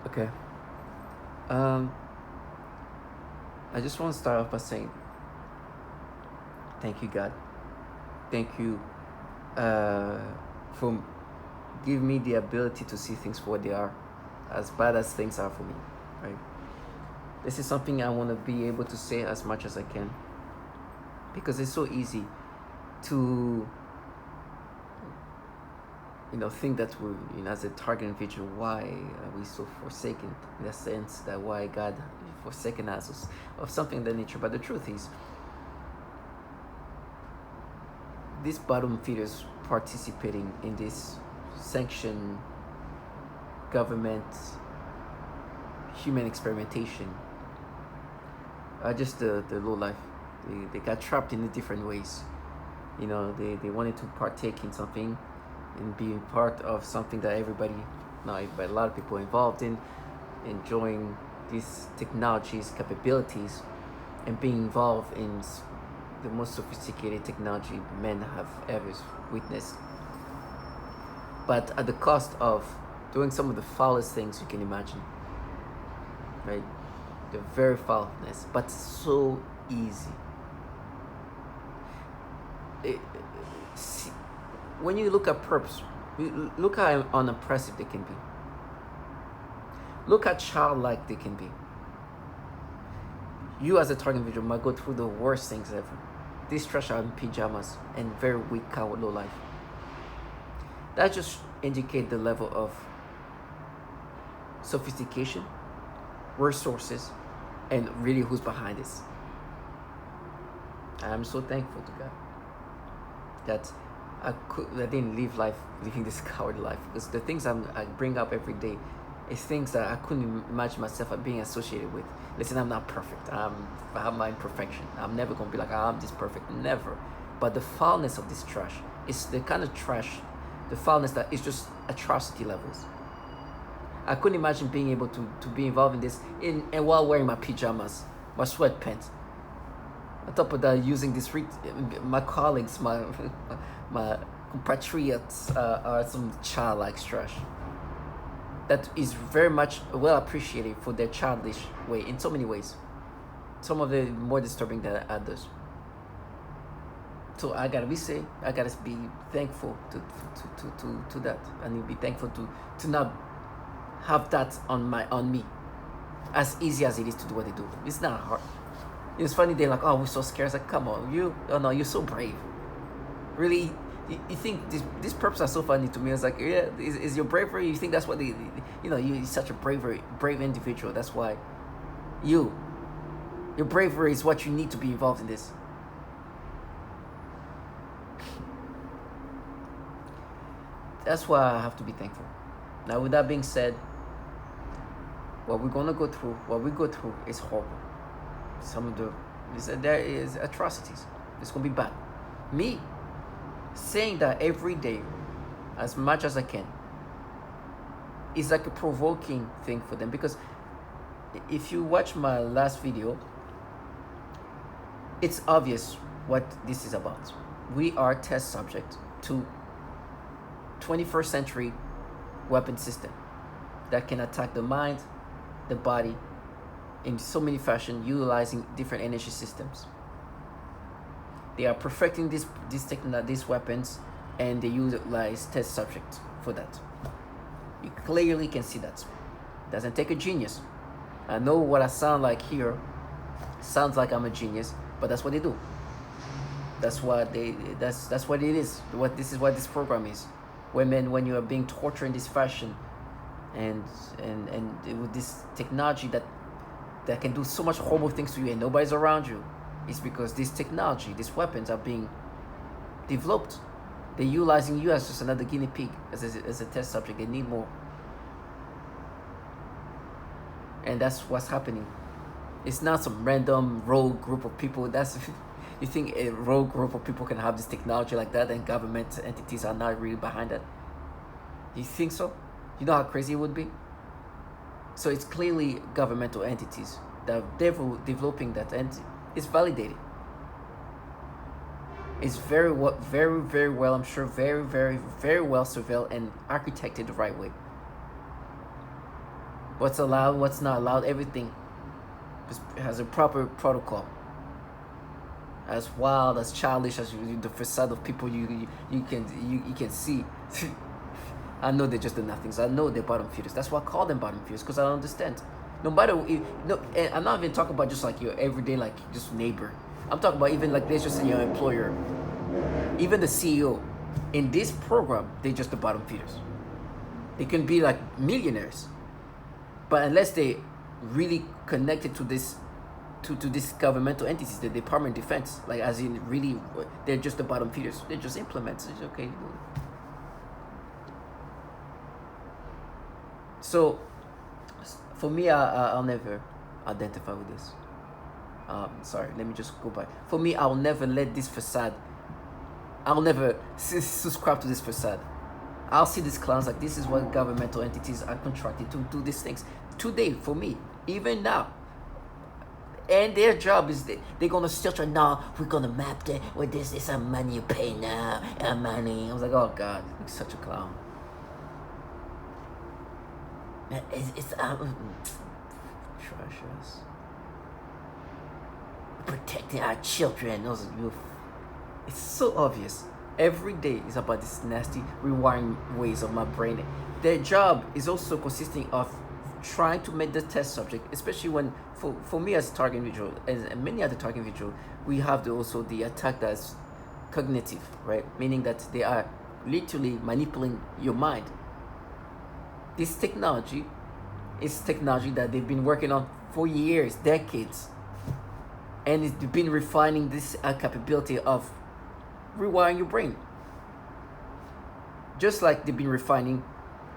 Okay. Um, I just want to start off by saying thank you, God. Thank you uh, for giving me the ability to see things for what they are, as bad as things are for me. Right. This is something I want to be able to say as much as I can, because it's so easy to think that we, as a target individual, why are we so forsaken, in the sense that why God forsaken us of something of that nature. But the truth is, these bottom feeders participating in this sanctioned government human experimentation are just the low life. They got trapped in the different ways. They wanted to partake in something and being part of something that everybody, not but a lot of people involved in, enjoying these technologies, capabilities, and being involved in the most sophisticated technology men have ever witnessed, but at the cost of doing some of the foulest things you can imagine, right? The very foulness, but so easy. See, when you look at Perps, look how unimpressive they can be. Look how childlike they can be. You as a target individual might go through the worst things ever. These trash are in pajamas and very weak, coward, low life. That just indicates the level of sophistication, resources, and really who's behind this. I'm so thankful to God that I didn't live life living this coward life, because the things I bring up every day is things that I couldn't imagine myself being associated with. Listen, I'm not perfect. I have my imperfection. I'm never gonna be like, I'm this perfect. Never. But the foulness of this trash is the kind of trash, the foulness that is just atrocity levels. I couldn't imagine being able to be involved in this and while wearing my pajamas, my sweatpants. On top of that, using this, my colleagues, my compatriots are some childlike trash that is very much well appreciated for their childish way in so many ways. Some of them more disturbing than others. So I gotta be thankful to that. I need to be thankful to not have that on me. As easy as it is to do what they do, it's not hard. It's funny, they're like, oh, we're so scared. It's like, come on, you're so brave. Really, you think these perps are so funny to me. It's like, yeah, is your bravery? You think that's what you're such a brave individual. That's why your bravery is what you need to be involved in this. That's why I have to be thankful. Now, with that being said, what we go through is horrible. There is atrocities. It's gonna be bad. Me saying that every day, as much as I can, is like a provoking thing for them, because if you watch my last video, it's obvious what this is about. We are test subject to 21st century weapon system that can attack the mind, the body, in so many fashion, utilizing different energy systems. They are perfecting these weapons, and they utilize test subjects for that. You clearly can see that. Doesn't take a genius. I know what I sound like here sounds like I'm a genius, but that's what they do. That's what it is. This is what this program is. When you are being tortured in this fashion, and with this technology that can do so much horrible things to you and nobody's around you, it's because this technology, these weapons are being developed. They're utilizing you as just another guinea pig, as a test subject. They need more. And that's what's happening. It's not some random rogue group of people. You think a rogue group of people can have this technology like that and government entities are not really behind that? You think so? You know how crazy it would be? So it's clearly governmental entities that are developing that, and it's validated. It's very well, I'm sure, very well surveilled and architected the right way. what's allowed, what's not allowed, everything has a proper protocol. As wild, as childish as the facade of people you can see. I know they're just the nothings. I know they're bottom feeders. That's why I call them bottom feeders, because I don't understand. No matter, no, and I'm not even talking about just like your everyday, like just neighbor. I'm talking about even like there's just your employer, even the CEO. In this program, they're just the bottom feeders. They can be like millionaires, but unless they really connected to this, to these governmental entities, the Department of Defense, like as in really, they're just the bottom feeders. They're just implements. It's okay. So, for me, I'll never identify with this. Sorry, let me just go back. For me, I'll never let this facade. I'll never subscribe to this facade. I'll see these clowns like this is what governmental entities are contracted to do these things. Today, for me, even now, and their job is they're gonna still try. Now we're gonna map that. Well, this is some money you pay now. And money. I was like, oh God, you're such a clown. It's trash ass. Protecting our children. Those youth. It's so obvious. Every day is about this nasty rewiring ways of my brain. Their job is also consisting of trying to make the test subject, especially when for me as a target individual and many other target individual, we have also the attack that's cognitive, right? Meaning that they are literally manipulating your mind. This technology is technology that they've been working on for years, decades, and it's been refining this capability of rewiring your brain. Just like they've been refining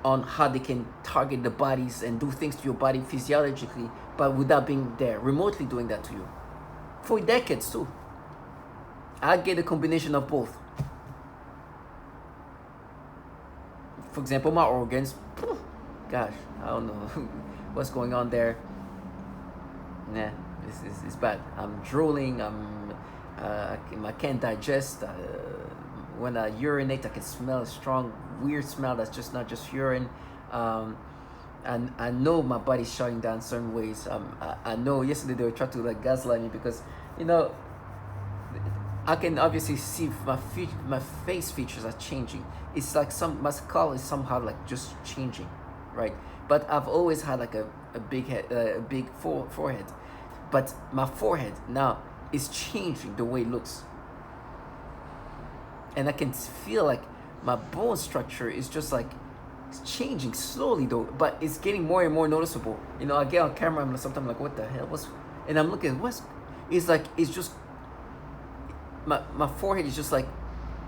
on how they can target the bodies and do things to your body physiologically, but without being there, remotely doing that to you. For decades too. I get a combination of both. For example, my organs, gosh, I don't know what's going on there. Nah, it's bad. I'm drooling, I can't digest. When I urinate, I can smell a strong, weird smell that's just not just urine. And I know my body's shutting down certain ways. I know yesterday they were trying to like gaslight me because, you know, I can obviously see my face features are changing. It's like my skull is somehow like just changing, right? But I've always had like a big head, a big forehead. But my forehead now is changing the way it looks. And I can feel like my bone structure is just like it's changing slowly though, but it's getting more and more noticeable. You know, I get on camera, I'm sometimes like, what the hell? And I'm looking, it's like, it's just, my forehead is just like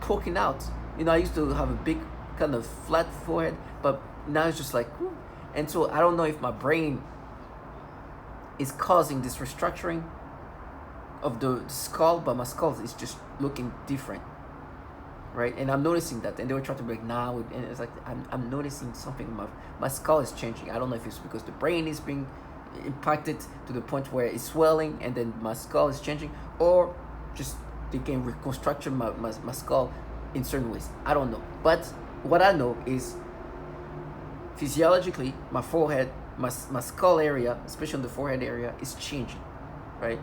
poking out. You know, I used to have a big kind of flat forehead, but now it's just like, whoo. And so I don't know if my brain is causing this restructuring of the skull, but my skull is just looking different. Right, and I'm noticing that, and they were trying to be like, nah, and it's like I'm noticing something. My skull is changing. I don't know if it's because the brain is being impacted to the point where it's swelling, and then my skull is changing, or just they can reconstruct my skull in certain ways. I don't know, but what I know is physiologically, my forehead, my skull area, especially on the forehead area, is changing. Right,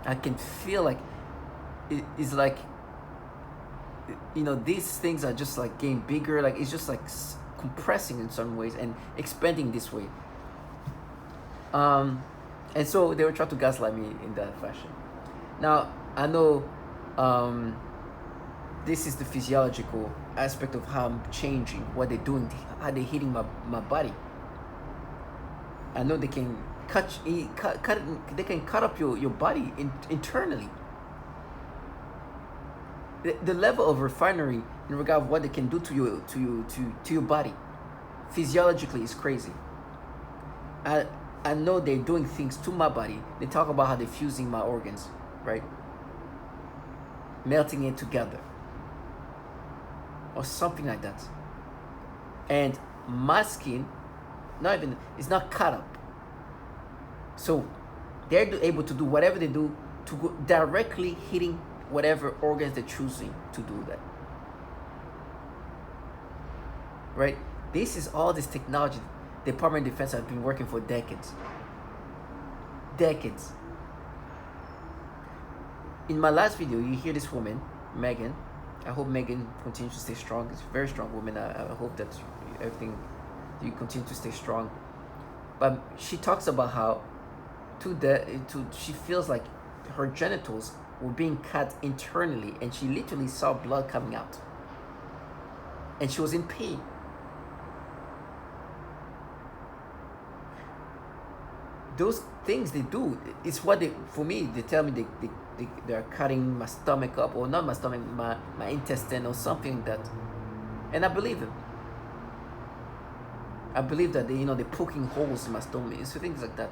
I can feel like it's like, you know, these things are just like getting bigger, like it's just like compressing in some ways and expanding this way. And so they were trying to gaslight me in that fashion. Now I know this is the physiological aspect of how I'm changing, what they're doing, how they're hitting my body. I know they can they can cut up your body internally. The level of refinery in regard of what they can do to your body physiologically is crazy. I know they're doing things to my body. They talk about how they're fusing my organs, right? Melting it together or something like that. And my skin, it's not cut up. So they're able to do whatever they do to go directly hitting whatever organs they're choosing to do that. Right? This is all this technology Department of Defense has been working for decades. Decades. In my last video, you hear this woman, Megan. I hope Megan continues to stay strong. It's a very strong woman. I hope that everything, you continue to stay strong. But she talks about how she feels like her genitals were being cut internally, and she literally saw blood coming out. And she was in pain. Those things they do, it's what they, for me, they tell me they're cutting my stomach up, or not my stomach, my intestine or something like that. And I believe them. I believe that they're poking holes in my stomach. It's things like that.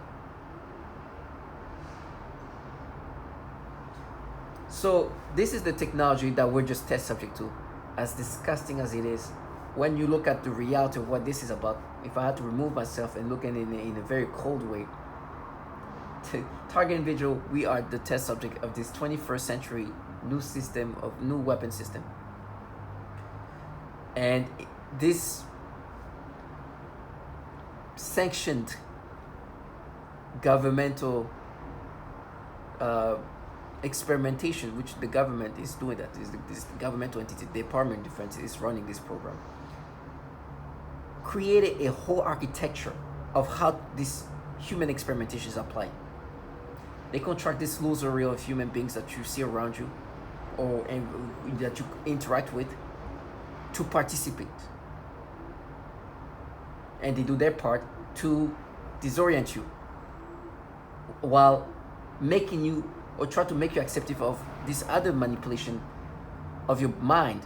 So this is the technology that we're just test subject to. As disgusting as it is, when you look at the reality of what this is about, if I had to remove myself and look at it in a very cold way, target individual, we are the test subject of this 21st century new weapon system. And this sanctioned governmental experimentation, which the government is doing, that is this governmental entity, the Department of Defense is running this program, created a whole architecture of how this human experimentation is applied. They contract this illusory of human beings that you see around you, and that you interact with, to participate. And they do their part to disorient you, while making you, or try to make you acceptive of this other manipulation of your mind,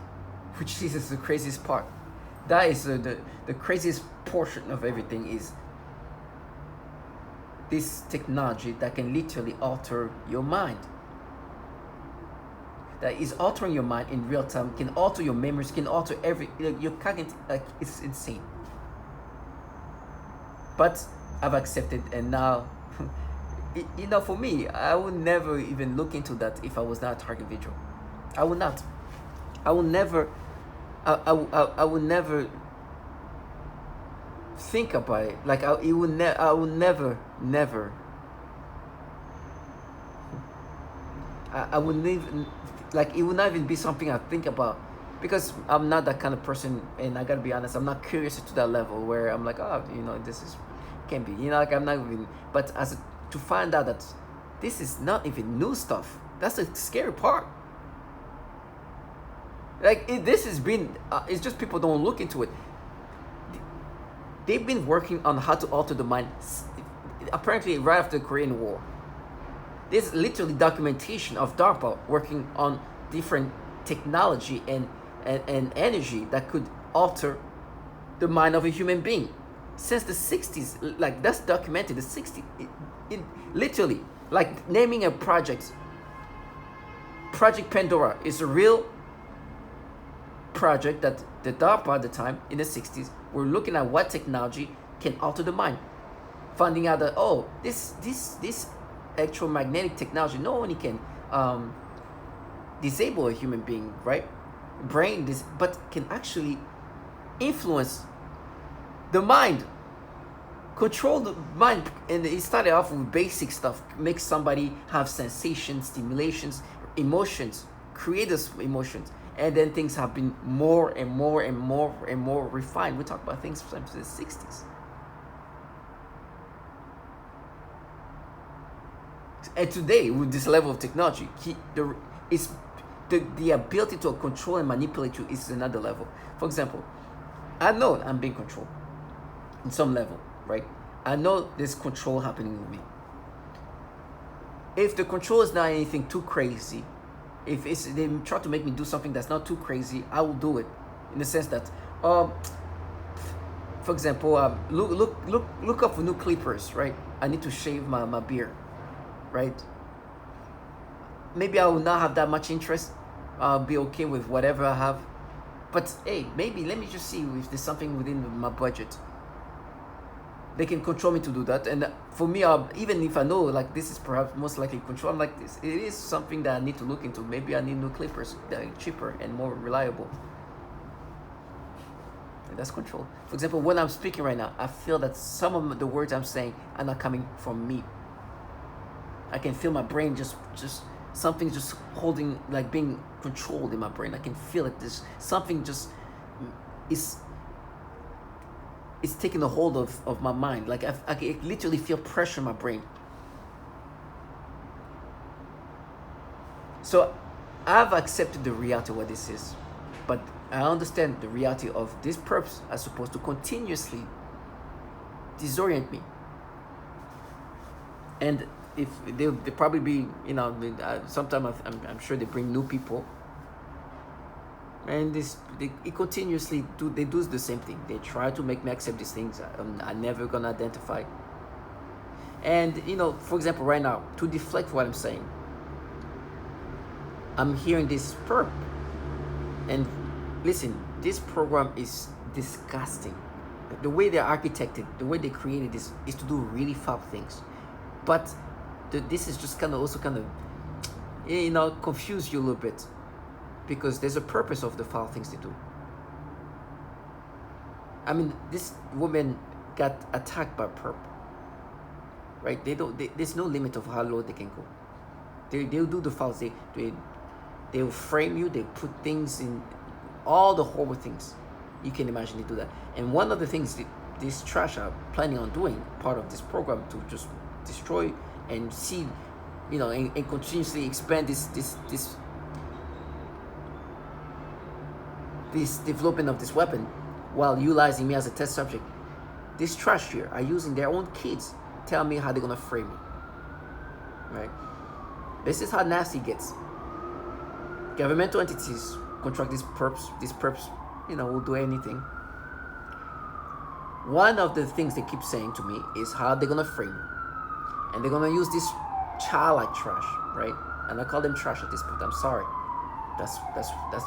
which is the craziest part. That is the craziest portion of everything, is this technology that can literally alter your mind. That is altering your mind in real time, can alter your memories, can alter your cognitive, it's insane. But I've accepted, and now, for me, I would never even look into that if I was not a target individual. I would not. I will never. I would never think about it. Like I will never. I wouldn't even, like, it would not even be something I think about, because I'm not that kind of person, and I gotta be honest, I'm not curious to that level where I'm like, oh, this is can be, like, I'm not even. But to find out that this is not even new stuff, that's the scary part. Like, this has been, it's just people don't look into it. They've been working on how to alter the mind, apparently right after the Korean War. There's literally documentation of DARPA working on different technology and energy that could alter the mind of a human being since the 60s. Like, that's documented. The 60s, literally, like naming a project Pandora is a real project that the DARPA at the time in the 60s were looking at what technology can alter the mind, finding out that, oh, this electromagnetic technology not only can disable a human being, right, but can actually influence the mind, control the mind. And it started off with basic stuff, make somebody have sensations, stimulations, emotions, create those emotions, and then things have been more and more and more and more refined. We talk about things from the 60s. And today, with this level of technology, the ability to control and manipulate you is another level. For example, I know I'm being controlled in some level, right? I know there's control happening with me. If the control is not anything too crazy, if they try to make me do something that's not too crazy, I will do it. In the sense that, for example, look up for new clippers, right? I need to shave my beard, right? Maybe I will not have that much interest. I'll be okay with whatever I have. But hey, maybe let me just see if there's something within my budget. They can control me to do that. And for me, even if I know, like, this is perhaps most likely control, I'm like, this, it is something that I need to look into. Maybe I need new clippers that are cheaper and more reliable. And that's control. For example, when I'm speaking right now, I feel that some of the words I'm saying are not coming from me. I can feel my brain just something just holding, like being controlled in my brain. I can feel it. This something just is taking a hold of my mind. Like I can literally feel pressure in my brain. So I've accepted the reality of what this is, but I understand the reality of these perps are supposed to continuously disorient me. And if they probably be, sometimes I'm sure they bring new people, and they continuously do the same thing. They try to make me accept these things I'm never gonna identify. And for example, right now, to deflect what I'm saying, I'm hearing this perp, and listen, this program is disgusting. The way they're architected, the way they created this is to do really foul things. But this is just kind of confuse you a little bit, because there's a purpose of the foul things they do. I mean, this woman got attacked by perp, right? There's no limit of how low they can go. They'll do the fouls. They'll frame you. They put things in, all the horrible things you can imagine. They do that. And one of the things these trash are planning on doing, part of this program, to just destroy and see, and continuously expand this development of this weapon, while utilizing me as a test subject. These trash here are using their own kids, tell me how they're gonna frame me. Right? This is how nasty it gets. Governmental entities contract these perps, will do anything. One of the things they keep saying to me is how they're gonna frame me. And they're gonna use this childlike trash, right? And I call them trash at this point. I'm sorry. That's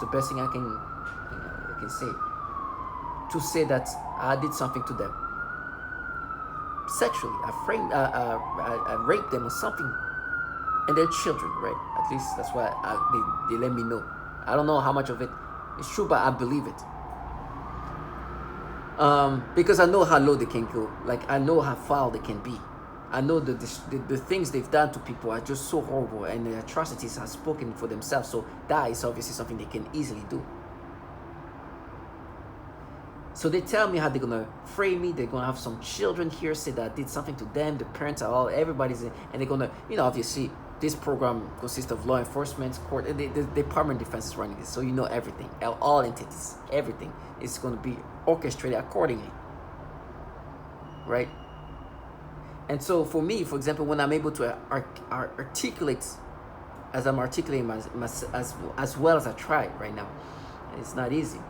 the best thing I can say. To say that I did something to them sexually. I raped them or something. And they're children, right? At least that's why they let me know. I don't know how much of it is true, but I believe it. Because I know how low they can go. Like, I know how foul they can be. I know the things they've done to people are just so horrible, and the atrocities are spoken for themselves. So that is obviously something they can easily do. So they tell me how they're gonna frame me. They're gonna have some children here say that I did something to them. The parents are everybody's in, and they're gonna, obviously, this program consists of law enforcement, court, and the Department of Defense is running this. So everything, all entities, everything is going to be orchestrated accordingly, right? And so for me, for example, when I'm able to articulate, as I'm articulating as well as I try right now, it's not easy.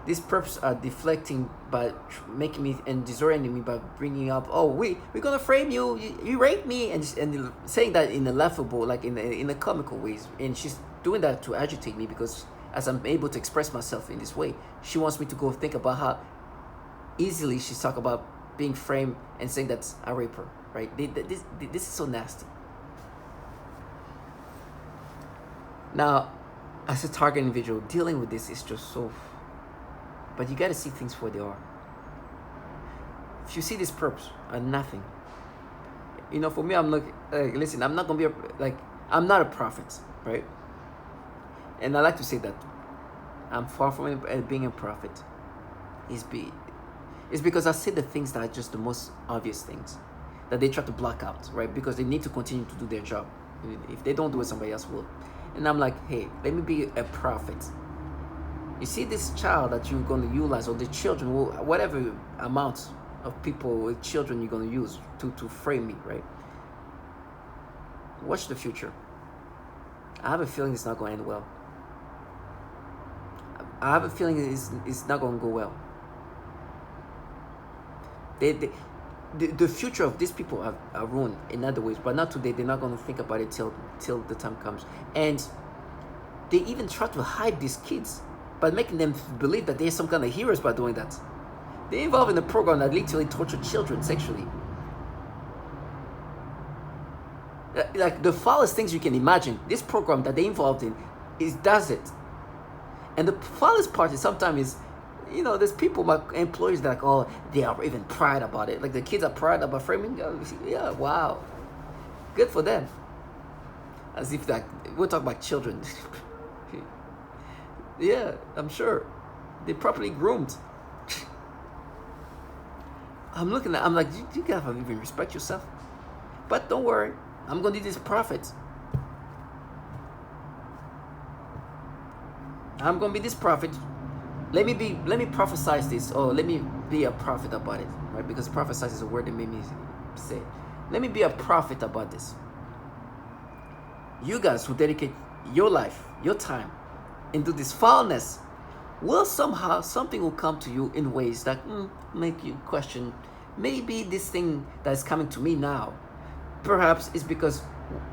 These perps are deflecting by making me and disorienting me by bringing up, we're gonna frame you. You raped me, and saying that in a laughable, like in a comical ways. And she's doing that to agitate me, because as I'm able to express myself in this way, she wants me to go think about how easily she's talking about being framed and saying that I rape her. Right? This is so nasty. Now, as a target individual, dealing with this is just so. But you got to see things for what they are. If you see these perps are nothing, for me, I'm like, listen, I'm not going to be I'm not a prophet, right? And I like to say that I'm far from being a prophet. It's because I say the things that are just the most obvious things that they try to block out, right? Because they need to continue to do their job. If they don't do it, somebody else will. And I'm like, hey, let me be a prophet. You see this child that you're going to utilize, or the children, whatever amount of people with children you're going to use to frame me, right? Watch the future. I have a feeling it's not going to end well. I have a feeling it's not going to go well. The future of these people are ruined in other ways, but not today. They're not going to think about it till the time comes. And they even try to hide these kids by making them believe that they're some kind of heroes by doing that. They're involved in a program that literally tortures children sexually. Like the foulest things you can imagine, this program that they're involved in does it. And the funniest part is sometimes is, there's people, my employees, that they are even proud about it. Like the kids are proud about framing. Yeah, wow, good for them. As if we'll talk about children. Yeah, I'm sure they're properly groomed. I'm like, you gotta even respect yourself. But don't worry, I'm gonna do this prophet. I'm gonna be this prophet. Let me prophesize this, or let me be a prophet about it, right? Because prophesize is a word that made me say. Let me be a prophet about this. You guys who dedicate your life, your time, into this foulness, will somehow, something will come to you in ways that make you question, maybe this thing that is coming to me now, perhaps it's because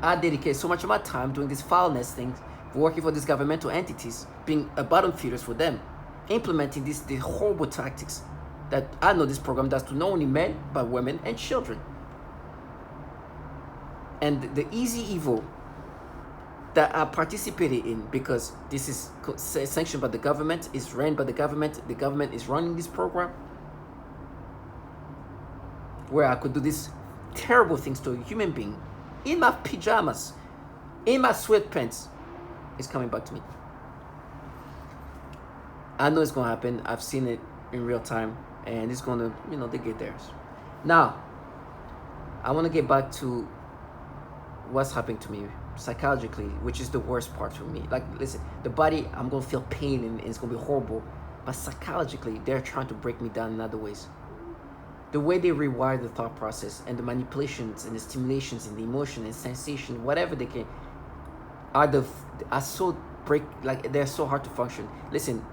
I dedicate so much of my time doing this foulness thing, working for these governmental entities, being a bottom feeders for them, implementing these horrible tactics that I know this program does to not only men, but women and children. And the easy evil that I participated in, because this is sanctioned by the government, is ran by the government is running this program, where I could do these terrible things to a human being in my pajamas, in my sweatpants, is coming back to me. I know it's gonna happen. I've seen it in real time, and it's gonna, they get theirs. Now, I want to get back to what's happening to me psychologically, which is the worst part for me. Like, listen, the body, I'm gonna feel pain and it's gonna be horrible, but psychologically, they're trying to break me down in other ways. The way they rewire the thought process and the manipulations and the stimulations and the emotion and sensation, whatever they can, are so they're so hard to function. Listen,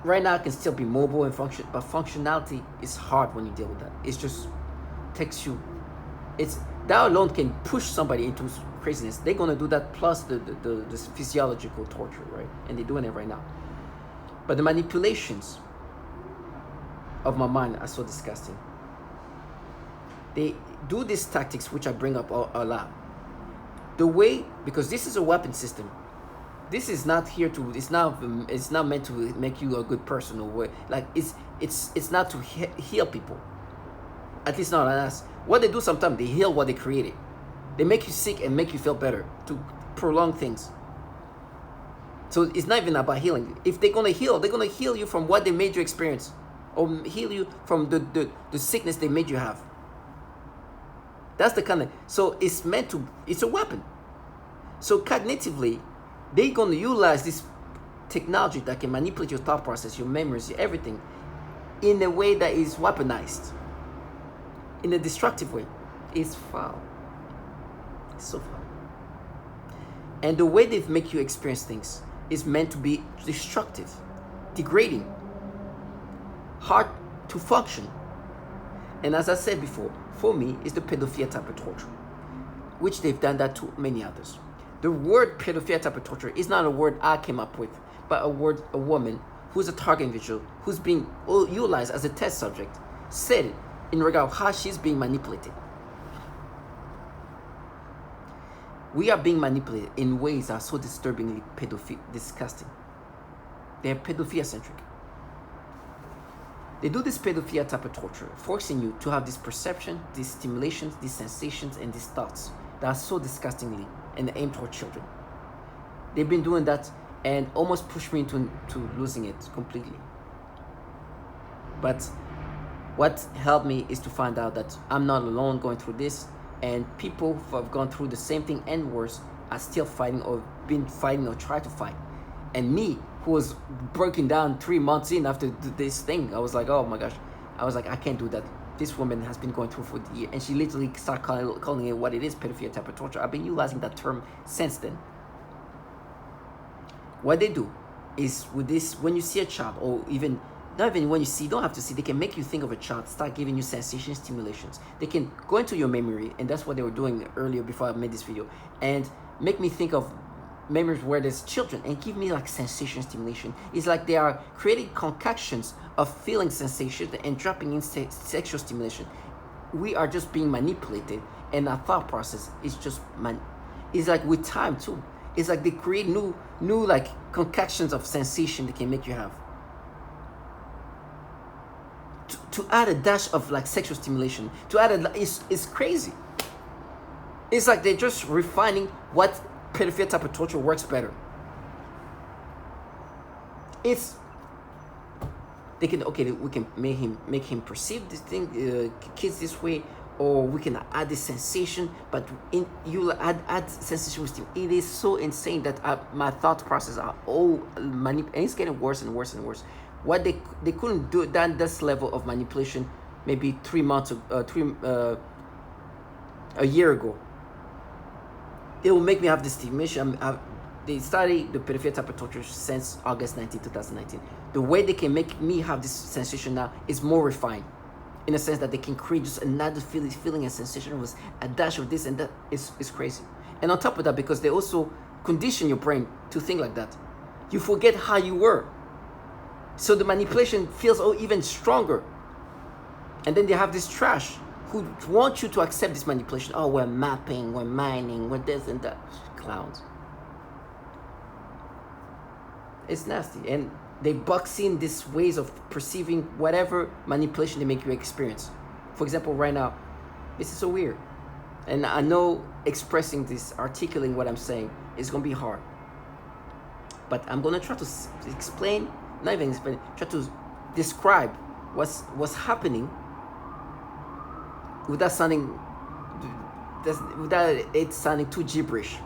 right now I can still be mobile and function, but functionality is hard when you deal with that. It's just takes you. That alone can push somebody into craziness. They're gonna do that plus the physiological torture, right? And they're doing it right now. But the manipulations of my mind are so disgusting. They do these tactics, which I bring up a lot. The way, because this is a weapon system. This is not here to. It's not meant to make you a good person, or like it's not to heal people. At least not on us. What they do sometimes, they heal what they created. They make you sick and make you feel better to prolong things. So it's not even about healing. If they're gonna heal, they're gonna heal you from what they made you experience, or heal you from the sickness they made you have. That's the kind of, so it's a weapon. So cognitively, they're gonna utilize this technology that can manipulate your thought process, your memories, everything, in a way that is weaponized, in a destructive way. It's foul. It's so foul. And the way they make you experience things is meant to be destructive, degrading, hard to function. And as I said before, for me, it's the pedophilia type of torture, which they've done that to many others. The word pedophilia type of torture is not a word I came up with, but a woman who's a target individual, who's being utilized as a test subject, said it in regard to how she's being manipulated. We are being manipulated in ways that are so disturbingly disgusting. They're pedophilia-centric. They do this pedophilia type of torture, forcing you to have this perception, these stimulations, these sensations, and these thoughts that are so disgustingly and aimed toward children. They've been doing that and almost pushed me into losing it completely. But what helped me is to find out that I'm not alone going through this, and people who have gone through the same thing and worse are still fighting, or been fighting, or try to fight. And me, who was breaking down 3 months in after this thing, I was like, oh my gosh, I can't do that. This woman has been going through for the year, and she literally started calling it what it is, pedophilia type of torture. I've been utilizing that term since then. What they do is with this, when you see a child, or even not even when you see, don't have to see, they can make you think of a child, start giving you sensation stimulations. They can go into your memory, and that's what they were doing earlier before I made this video, and make me think of memories where there's children and give me like sensation stimulation. It's like they are creating concoctions of feeling sensation and dropping in sexual stimulation. We are just being manipulated, and our thought process is just it's like with time too. It's like they create new new like concoctions of sensation they can make you have. To add a dash of like sexual stimulation, to add it's crazy. It's like they're just refining what pedophilia type of torture works better. It's we can make him perceive this thing, kids this way, or we can add this sensation, but you add sensation with him. It is so insane that my thought process are all and it's getting worse and worse and worse. What they couldn't do that this level of manipulation maybe 3 months a year ago. It will make me have this stimulation. They study the pedophilia type of torture since August 19, 2019. The way they can make me have this sensation now is more refined, in a sense that they can create just another feeling and sensation with a dash of this and that. Is crazy. And on top of that, because they also condition your brain to think like that, you forget how you were. So the manipulation feels even stronger. And then they have this trash who want you to accept this manipulation. Oh, we're mapping, we're mining, we're this and that. Clowns. It's nasty. And they box in these ways of perceiving whatever manipulation they make you experience. For example, right now, this is so weird. And I know expressing this, articulating what I'm saying is going to be hard. But I'm going to try to explain, not even explain, try to describe what's happening without it sounding too gibberish.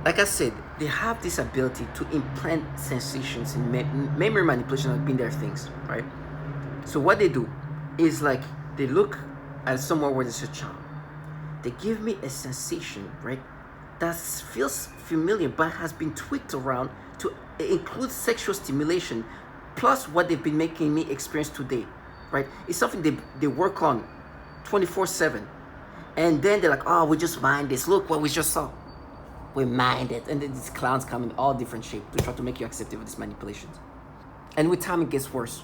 Like I said, they have this ability to implant sensations in memory manipulation have been their things, right? So what they do is like they look at somewhere where there's a child. They give me a sensation, right, that feels familiar but has been tweaked around to include sexual stimulation plus what they've been making me experience today, right? It's something they work on 24/7. And then they're like, oh, we just mind this. Look what we just saw. We mind it. And then these clowns come in all different shapes to try to make you accept of these manipulations. And with time, it gets worse.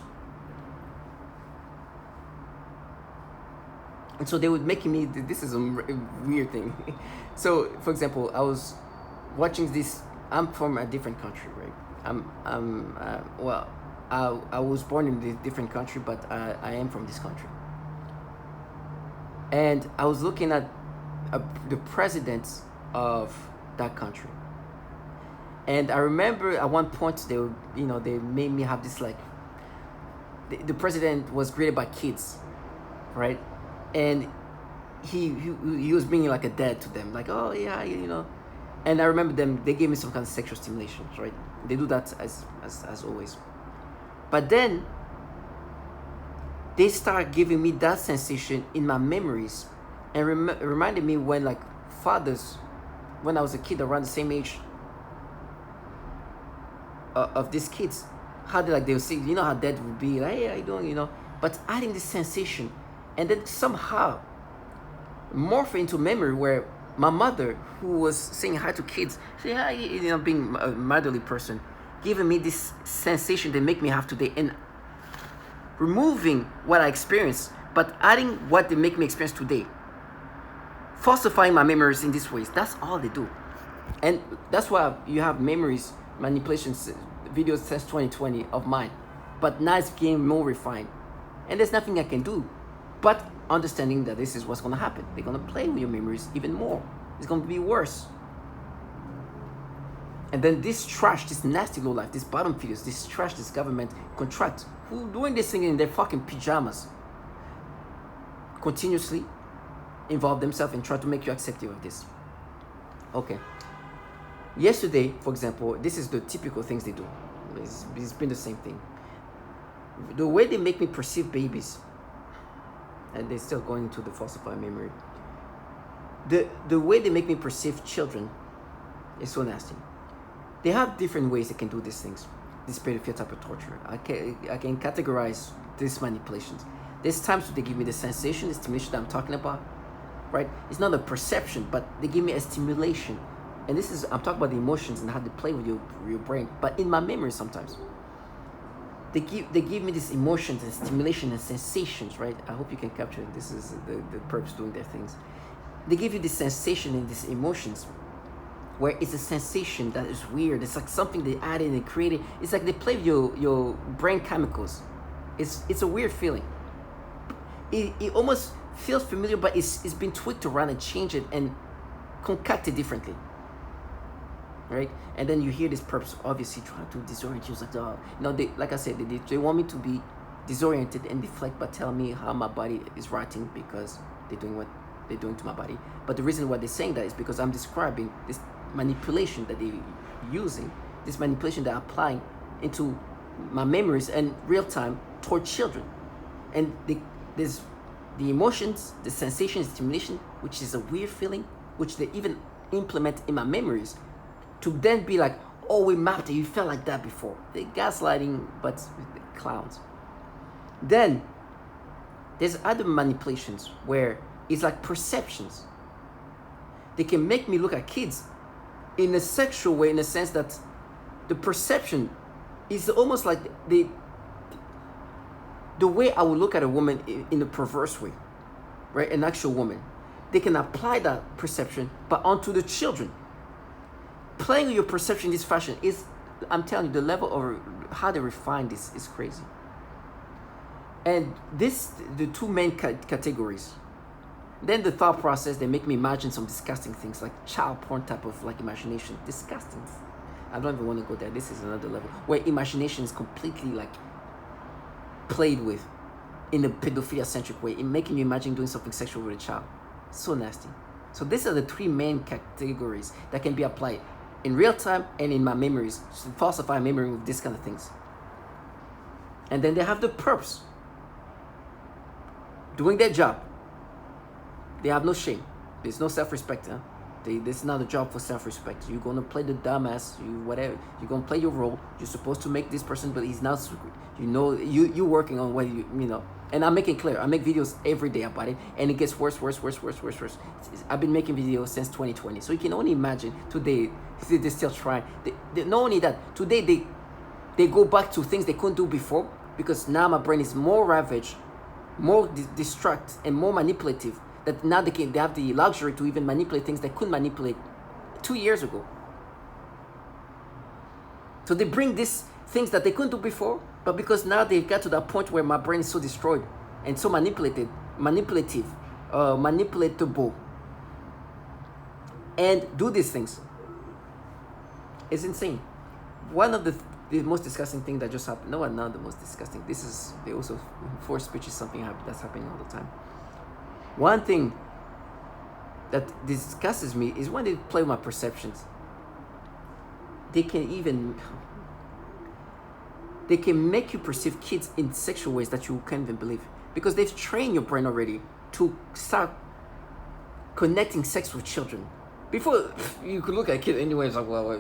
And so they would make me, this is a weird thing. So, for example, I was watching this, I'm from a different country, right? I was born in a different country, but I am from this country. And I was looking at the presidents of that country. And I remember at one point they made me have this like, the president was created by kids, right? And he was being like a dad to them, like, oh yeah, And I remember they gave me some kind of sexual stimulation, right? They do that as always. But then they start giving me that sensation in my memories, and reminded me when like fathers, when I was a kid around the same age of these kids, how they'll say, how dad would be like, hey, how you doing, but adding this sensation, and then somehow morph into memory where my mother, who was saying hi to kids, say hi, being a motherly person, giving me this sensation they make me have today, and removing what I experienced, but adding what they make me experience today. Falsifying my memories in these ways. That's all they do. And that's why you have memories, manipulations, videos since 2020 of mine. But now it's getting more refined. And there's nothing I can do but understanding that this is what's going to happen. They're going to play with your memories even more. It's going to be worse. And then this trash, this nasty low life, this bottom feeders, this trash, this government contract, who doing this thing in their fucking pajamas, continuously involve themselves and try to make you accepting of this. Okay. Yesterday, for example, this is the typical things they do. It's been the same thing. The way they make me perceive babies, and they're still going to the falsified memory. The way they make me perceive children is so nasty. They have different ways they can do these things. This pedophilia type of torture. I can categorize these manipulations. There's times when they give me the sensation, the stimulation that I'm talking about, right? It's not a perception, but they give me a stimulation. And I'm talking about the emotions and how they play with your brain. But in my memory sometimes, they give me these emotions and stimulation and sensations, right? I hope you can capture it. This is the Perps doing their things. They give you this sensation and these emotions. where it's a sensation that is weird. It's like something they added and created. It's like they play with your brain chemicals. It's a weird feeling. It almost feels familiar, but it's been tweaked around and changed it and concocted differently. Right? And then you hear this Perps obviously trying to disorient you. It's like, oh, no, like I said, they want me to be disoriented and deflect, but tell me how my body is rotting because they're doing what they're doing to my body. But the reason why they're saying that is because I'm describing this manipulation that they're using, this manipulation they're applying into my memories and real time toward children. And there's the emotions, the sensations, stimulation, which is a weird feeling, which they even implement in my memories, to then be like, oh, we mapped it, you felt like that before. They're gaslighting, but with the clowns. Then there's other manipulations where it's like perceptions. They can make me look at kids in a sexual way, in the sense that the perception is almost like the way I would look at a woman in a perverse way, right? An actual woman. They can apply that perception, but onto the children. Playing with your perception in this fashion is, I'm telling you, the level of how they refine this is crazy. And the two main categories. Then the thought process, they make me imagine some disgusting things, like child porn type of like imagination. Disgusting. I don't even want to go there. This is another level where imagination is completely like played with in a pedophilia-centric way, in making you imagine doing something sexual with a child. So nasty. So these are the three main categories that can be applied in real time and in my memories, to falsify memory with these kind of things. And then they have the perps doing their job. They have no shame. There's no self-respect. Huh? This is not a job for self-respect. You're gonna play the dumbass. Whatever. You're gonna play your role. You're supposed to make this person, but he's not. You know, you working on what you know. And I'm making clear. I make videos every day about it, and it gets worse. I've been making videos since 2020, so you can only imagine today they're still trying. Not only that, today they go back to things they couldn't do before, because now my brain is more ravaged, more distracted, and more manipulative. That now they have the luxury to even manipulate things they couldn't manipulate 2 years ago. So they bring these things that they couldn't do before, but because now they've got to that point where my brain is so destroyed and so manipulative, manipulatable, and do these things. It's insane. One of the most disgusting thing that just happened. No, not the most disgusting. This is also forced speech is something that's happening all the time. One thing that disgusts me is when they play with my perceptions. They can make you perceive kids in sexual ways that you can't even believe, because they've trained your brain already to start connecting sex with children. Before, you could look at a kid anyway, it's like, well,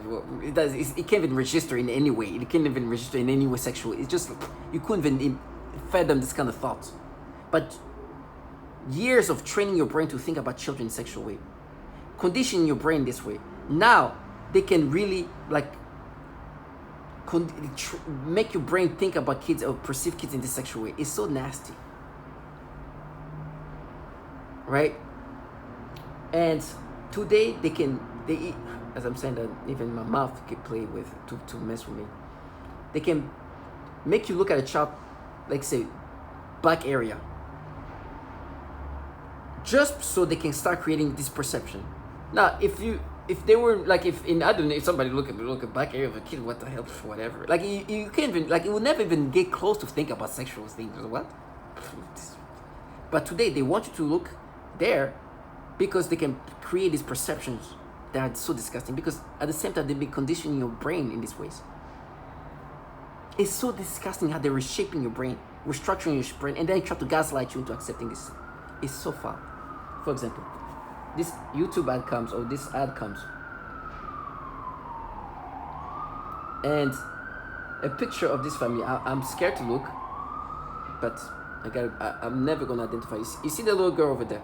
it can't even register in any way. It can't even register in any way sexual. It's just, you couldn't even fed them this kind of thoughts. But years of training your brain to think about children in sexual way, conditioning your brain this way. Now they can really like make your brain think about kids or perceive kids in this sexual way. It's so nasty, right? And today they as I'm saying, that even my mouth can play with to mess with me. They can make you look at a child, like say back area, just so they can start creating this perception. Now, if they were like, if somebody look at back area of a kid, what the hell, whatever. Like you can't even, like, it will never even get close to think about sexual things. What? But today they want you to look there because they can create these perceptions that are so disgusting. Because at the same time they've been conditioning your brain in these ways. It's so disgusting how they're reshaping your brain, restructuring your brain, and then try to gaslight you into accepting this. It's so foul. For example, this YouTube ad comes, or this ad comes, and a picture of this family. I'm scared to look, but I'm never gonna identify. You see the little girl over there.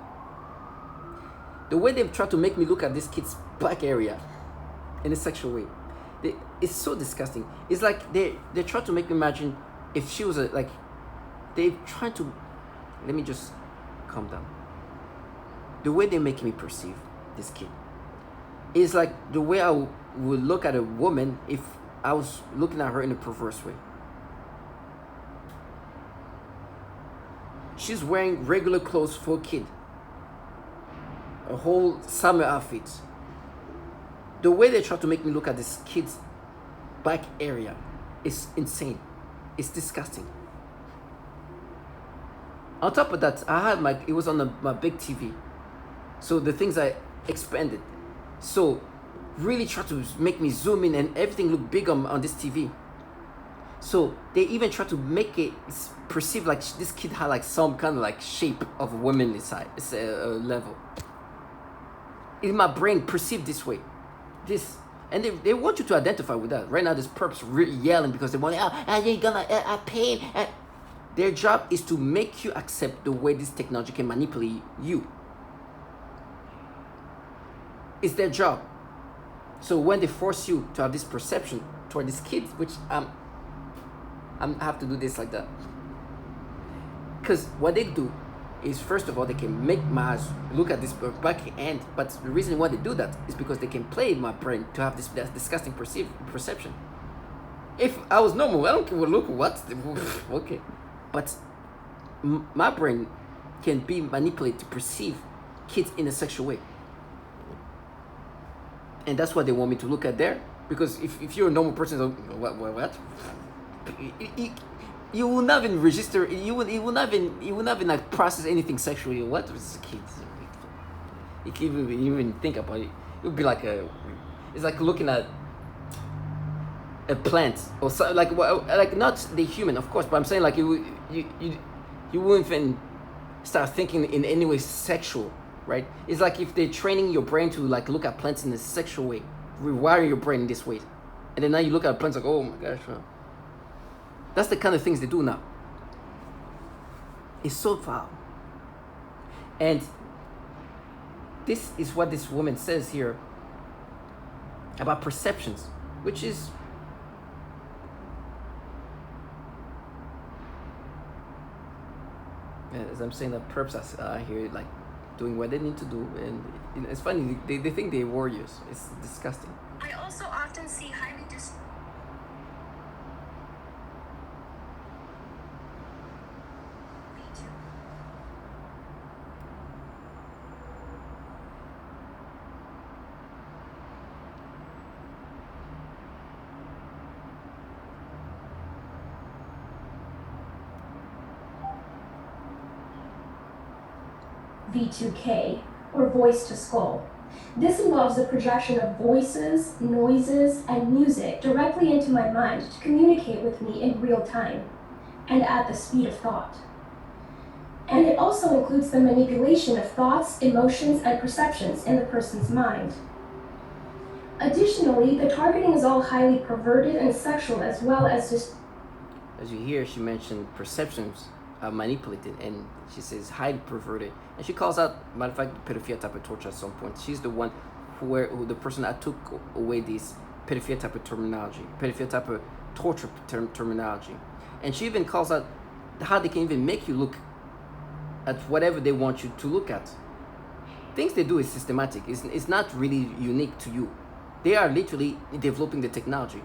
The way they've tried to make me look at this kid's back area in a sexual way, it's so disgusting. It's like they try to make me imagine if she was they try to. Let me just calm down. The way they make me perceive this kid, is like the way I would look at a woman if I was looking at her in a perverse way. She's wearing regular clothes for a kid, a whole summer outfit. The way they try to make me look at this kid's back area is insane. It's disgusting. On top of that, I had it was on my big TV. So the things I expanded. So really try to make me zoom in and everything look big on this TV. So they even try to make it perceive like this kid had like some kind of like shape of a woman inside. It's a level. In my brain perceived this way. This. And they want you to identify with that. Right now, there's perps really yelling because they want, you're gonna pain. Their job is to make you accept the way this technology can manipulate you. It's their job. So when they force you to have this perception toward these kids, which I have to do this like that. Because what they do is, first of all, they can make my eyes look at this back end, but the reason why they do that is because they can play my brain to have this disgusting perception. If I was normal, I don't care look what, okay. But my brain can be manipulated to perceive kids in a sexual way. And that's what they want me to look at there. Because if you're a normal person, what? You will not even register. You will not even like process anything sexually. What is kids? You can't even think about it. It would be like it's like looking at a plant or so, like not the human, of course. But I'm saying like you wouldn't even start thinking in any way sexual, right? It's like if they're training your brain to like look at plants in a sexual way, rewiring your brain in this way, and then now you look at plants like, oh my gosh. That's the kind of things they do now. It's so foul. And this is what this woman says here about perceptions, which is as I'm saying, that perps are here like doing what they need to do, and it's funny, they think they're warriors. It's disgusting. I also often see highly V2K, or voice to skull. This involves the projection of voices, noises, and music directly into my mind to communicate with me in real time and at the speed of thought. And it also includes the manipulation of thoughts, emotions, and perceptions in the person's mind. Additionally, the targeting is all highly perverted and sexual, as well as just... As you hear, she mentioned perceptions are manipulated, and she says highly perverted, and she calls out, matter of fact, pedophilia type of torture at some point. She's the one who the person that took away this pedophilia type of terminology, pedophilia type of torture terminology, and she even calls out how they can even make you look at whatever they want you to look at. Things they do is systematic. It's not really unique to you. They are literally developing the technology.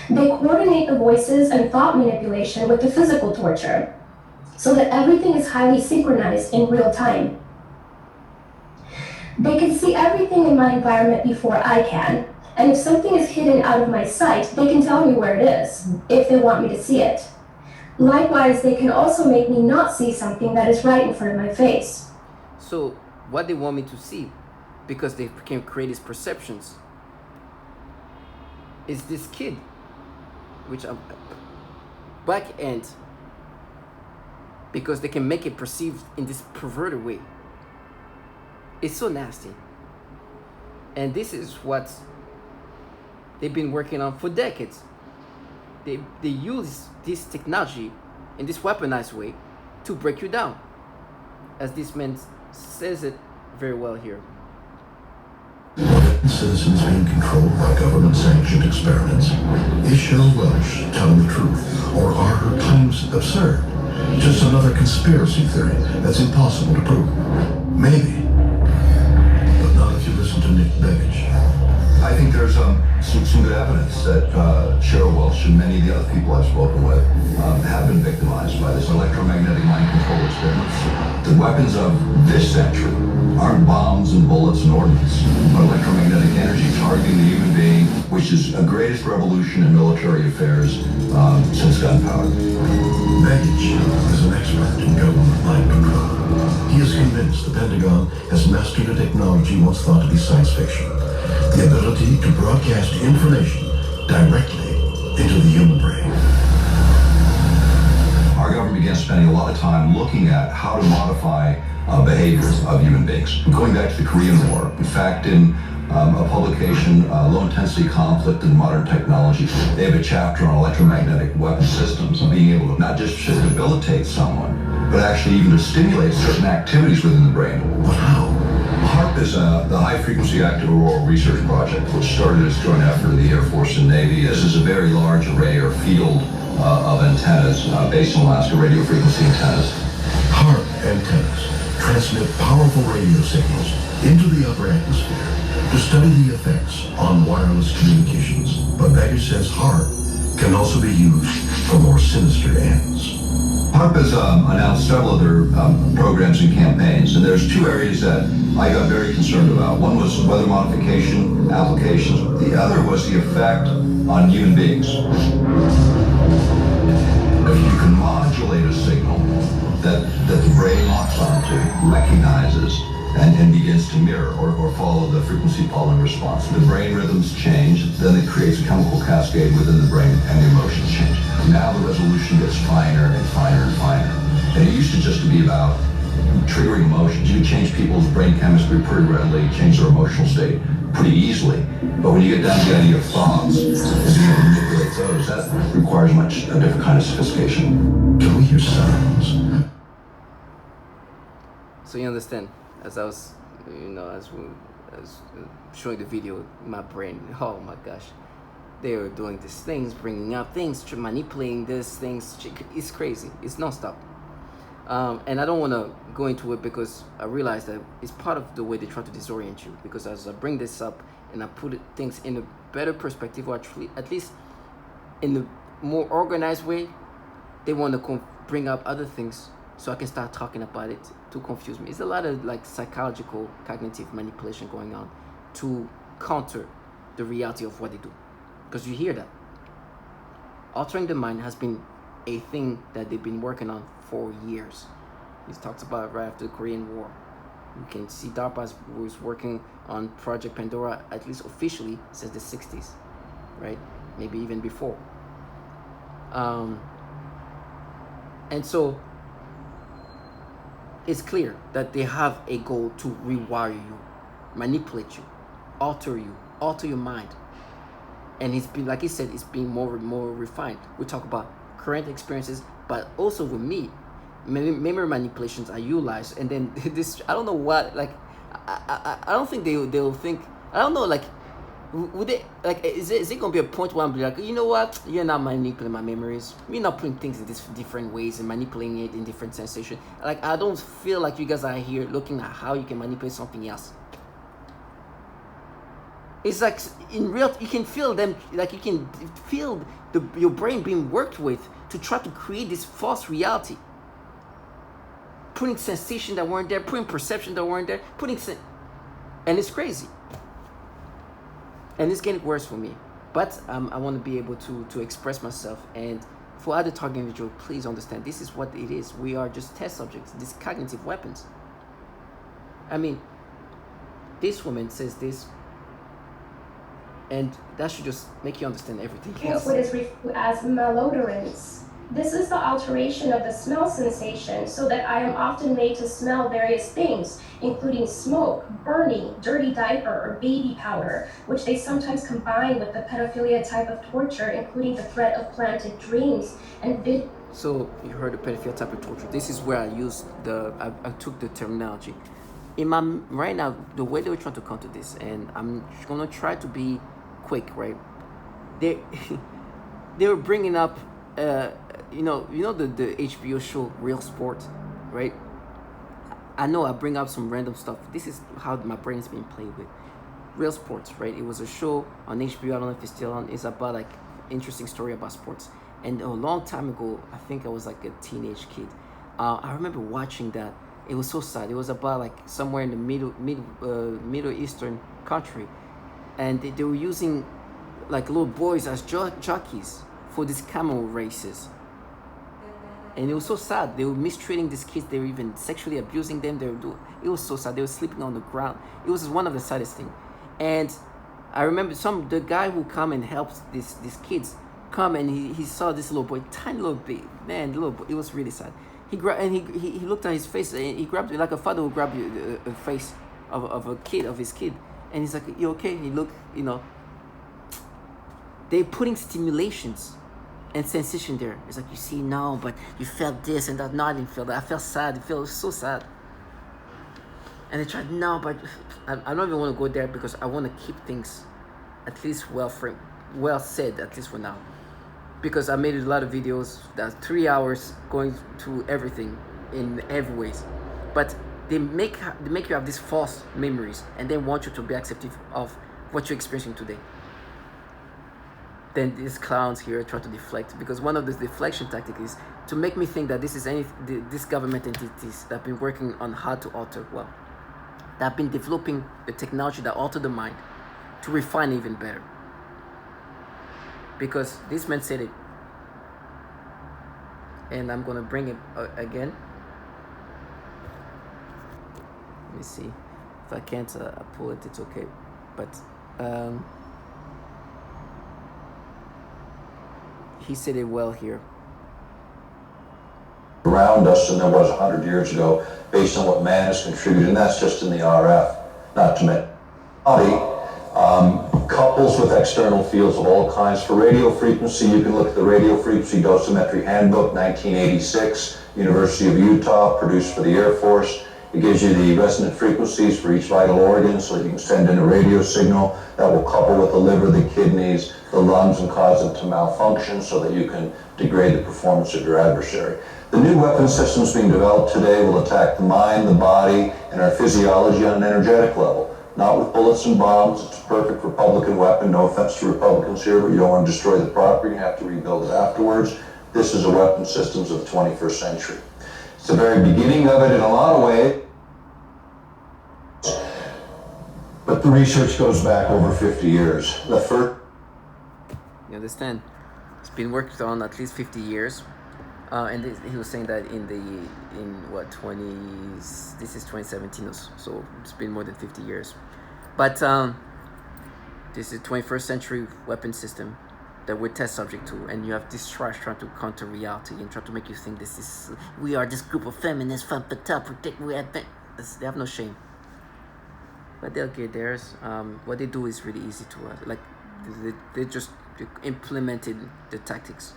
They coordinate the voices and thought manipulation with the physical torture, so that everything is highly synchronized in real time. They can see everything in my environment before I can, and if something is hidden out of my sight, they can tell me where it is, if they want me to see it. Likewise, they can also make me not see something that is right in front of my face. So, what they want me to see, because they can create these perceptions, is this kid, which I'm back end, because they can make it perceived in this perverted way. It's so nasty. And this is what they've been working on for decades. They use this technology in this weaponized way to break you down, as this man says it very well here. Citizens being controlled by government-sanctioned experiments. Is Cheryl Welch telling the truth, or are her claims absurd? Just another conspiracy theory that's impossible to prove. Maybe. But not if you listen to Nick Begich. I think there's some good evidence that Cheryl Welch and many of the other people I've spoken with have been victimized by this electromagnetic mind control experiments. The weapons of this century aren't bombs and bullets and ordnance, but electromagnetic energy targeting the human being, which is the greatest revolution in military affairs since gunpowder. Begich is an expert in government mind control. He is convinced the Pentagon has mastered a technology once thought to be science fiction. The ability to broadcast information directly into the human brain. Our government began spending a lot of time looking at how to modify behaviors of human beings. Going back to the Korean War, in fact, in a publication, Low-Intensity Conflict in Modern Technology, they have a chapter on electromagnetic weapon systems and being able to not just debilitate someone, but actually even to stimulate certain activities within the brain. But how? HARP is the High Frequency Active Auroral Research Project, which started as a joint effort of the Air Force and Navy. This is a very large array or field of antennas based in Alaska, radio frequency antennas. HARP antennas transmit powerful radio signals into the upper atmosphere to study the effects on wireless communications. But Begich says HARP can also be used for more sinister ends. HARP has announced several other programs and campaigns, and there's two areas that I got very concerned about. One was weather modification applications. The other was the effect on human beings. If you can modulate a signal that the brain locks onto, recognizes, and begins to mirror or follow the frequency following response. The brain rhythms change, then it creates a chemical cascade within the brain and the emotions change. Now the resolution gets finer and finer and finer. And it used to just be about triggering emotions. You change people's brain chemistry pretty readily, change their emotional state pretty easily. But when you get down to the idea of thoughts, and being able to manipulate those, that requires a different kind of sophistication. Can we hear sounds? So you understand, as I was, as showing the video, my brain, oh my gosh, they were doing these things, bringing up things, manipulating these things. It's crazy. It's nonstop. And I don't want to go into it because I realize that it's part of the way they try to disorient you. Because as I bring this up and I put things in a better perspective, or at least in a more organized way, they want to bring up other things so I can start talking about it to confuse me. It's a lot of psychological, cognitive manipulation going on to counter the reality of what they do. Because you hear that. Altering the mind has been a thing that they've been working on for years. He talks about it right after the Korean War. You can see DARPA was working on Project Pandora, at least officially, since the 60s, right? Maybe even before. And so it's clear that they have a goal to rewire you, manipulate you, alter your mind. And it's been, like he said, it's being more refined. We talk about current experiences, but also with me, memory manipulations are utilized. And then this, I don't know what, I don't think they'll think, I don't know, would they, is it gonna be a point where I'm like, you know what, you're not manipulating my memories, you're not putting things in these different ways and manipulating it in different sensations. I don't feel like you guys are here looking at how you can manipulate something else. It's like in real, you can feel them, you can feel your brain being worked with to try to create this false reality, putting sensation that weren't there, putting perception that weren't there, and it's crazy. And it's getting worse for me. But I want to be able to express myself. And for other target individuals, please understand, this is what it is. We are just test subjects, these cognitive weapons. I mean, this woman says this, and that should just make you understand everything else. What is referred to as malodorance. This is the alteration of the smell sensation so that I am often made to smell various things, including smoke, burning, dirty diaper, or baby powder, which they sometimes combine with the pedophilia type of torture, including the threat of planted dreams and So you heard the pedophilia type of torture. This is where I used I took the terminology. Right now, the way they were trying to counter this, and I'm gonna try to be quick, right? They were bringing up the HBO show Real Sport, right? I know I bring up some random stuff. This is how my brain's being played with. Real Sports, right? It was a show on HBO. I don't know if it's still on. It's about like interesting story about sports. And a long time ago, I think I was like a teenage kid. I remember watching that. It was so sad. It was about like somewhere in the Middle Eastern country, and they were using like little boys as jockeys for these camel races. And it was so sad. They were mistreating these kids. They were even sexually abusing them. It was so sad. They were sleeping on the ground. It was one of the saddest things. And I remember the guy who come and helps these kids come, and he saw this little boy, tiny little baby, man, little boy. It was really sad. He looked at his face, and he grabbed it like a father would grab a face of his kid, and he's like, "You okay?" He looked, They putting stimulations and sensation there. It's like, you see, no, but you felt this and that. No, I didn't feel that. I felt sad. It felt so sad. And they tried, no, but I don't even want to go there because I want to keep things at least well said, at least for now. Because I made a lot of videos that's 3 hours going through everything in every ways. But they make you have these false memories and they want you to be accepting of what you're experiencing today. Then these clowns here try to deflect, because one of the deflection tactics is to make me think that this government entities that have been working on how to alter, that have been developing the technology that alter the mind to refine even better. Because this man said it, and I'm gonna bring it again. Let me see if I can't pull it. It's okay, but he said it well here. Around us than there was 100 years ago, based on what man has contributed, and that's just in the RF, not to mention body. Couples with external fields of all kinds. For radio frequency, you can look at the Radio Frequency Dosimetry Handbook, 1986, University of Utah, produced for the Air Force. It gives you the resonant frequencies for each vital organ so that you can send in a radio signal that will couple with the liver, the kidneys, the lungs, and cause them to malfunction so that you can degrade the performance of your adversary. The new weapon systems being developed today will attack the mind, the body, and our physiology on an energetic level. Not with bullets and bombs. It's a perfect Republican weapon. No offense to Republicans here, but you don't want to destroy the property. You have to rebuild it afterwards. This is a weapon systems of the 21st century. It's the very beginning of it in a lot of ways. But the research goes back over 50 years. The first... You understand? It's been worked on at least 50 years. And he was saying that this is 2017, so it's been more than 50 years. But this is 21st century weapon system that we're test subject to, and you have this trash trying to counter reality and try to make you think we are this group of feminists from the top, they have no shame. But they'll get theirs. What they do is really easy to us. Like they just implemented the tactics,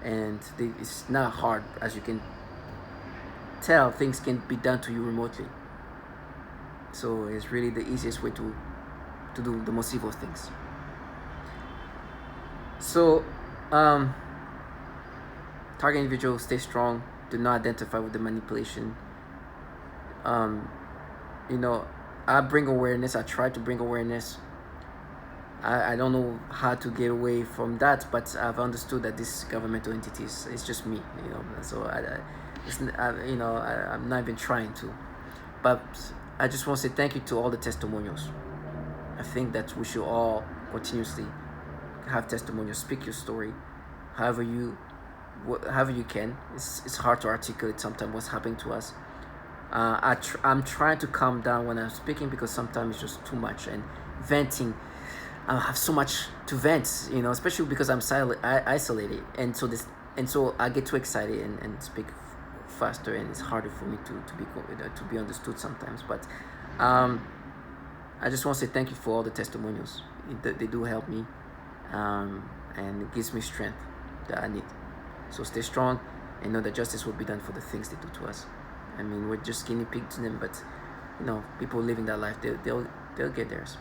and it's not hard, as you can tell. Things can be done to you remotely. So it's really the easiest way to do the most evil things. So target individual, stay strong. Do not identify with the manipulation. I bring awareness. I try to bring awareness. I don't know how to get away from that, but I've understood that this governmental entities, it's just me, So I'm not even trying to. But I just want to say thank you to all the testimonials. I think that we should all continuously have testimonials. Speak your story, however you can. It's hard to articulate sometimes what's happening to us. I'm trying to calm down when I'm speaking, because sometimes it's just too much, and venting. I have so much to vent, especially because I'm isolated, and so I get too excited and speak faster, and it's harder for me to be understood sometimes. But I just want to say thank you for all the testimonials. They do help me, and it gives me strength that I need. So stay strong, and know that justice will be done for the things they do to us. I mean, we're just guinea pigs to them, but people living that life, they'll get theirs.